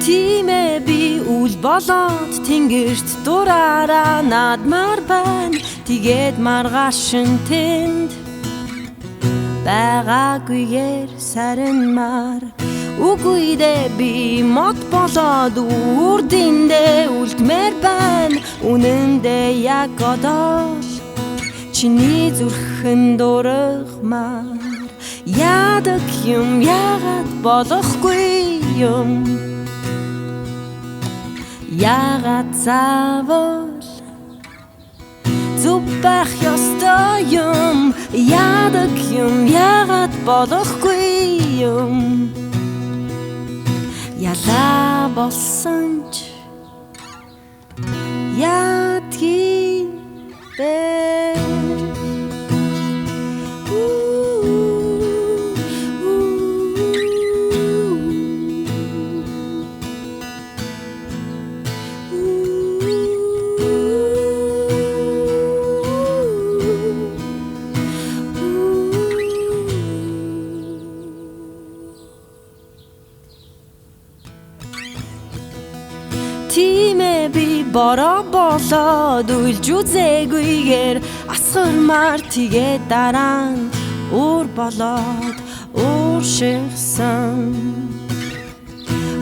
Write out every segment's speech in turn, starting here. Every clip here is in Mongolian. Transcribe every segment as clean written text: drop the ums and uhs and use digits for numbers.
Тимээ би үл болоод тэнгэрт дураараа наадмаар байна. Тэгээд маргаашин тэнд байгаагүйгээр сарнмаар. Үгүй дээ би мод болоод үрдэндээ үлдмээр байна. Үнэндээ яг одоо чиний зүрхэн дургамаар. Яадаг юм яагаад болохгүй юм. Яагаад заавал зүг байх ёстой юм. Яадаг юм яагаад болохгүй юм. Ялаа болсон ч яадгийн бэ. Тимээ би бороо болоод үлж үзээгүйгээр асгармаар. Тэгээд дараа нь уур болоод ууршигсан.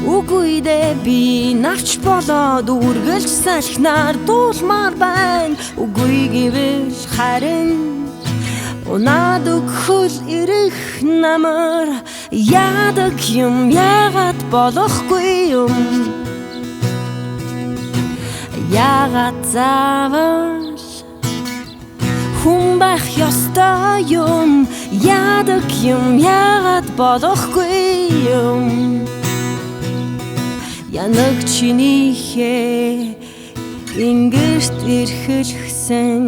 Үгүй дээ би навч болоод үргэлж салхинаар дуулмаар байна. Үгүй гэвэл харин унаад өгөхөл ирэх намар. Яадаг юм яагаад болохгүй юм. Яагаад заавал хүн байх ёстой юм. Яадаг юм яагаад болохгүй юм. Янаг чинийхээ ингэрт ирхэлсэн.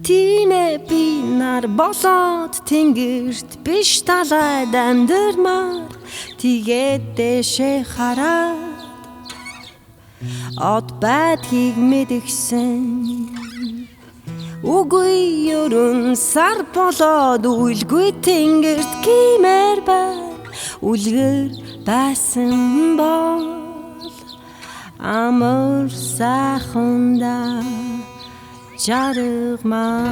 Тимээ би нар болоод тэнгэрт биш талайд амьдрмаар. Тэгээд дэшээ хараад од байдгийг мэдгсэн. Үгүй ерөн сар болоод үлгүй тэнгэрт гимээр байна. Үлгэр байсан бол амар сайханда жаргмаар.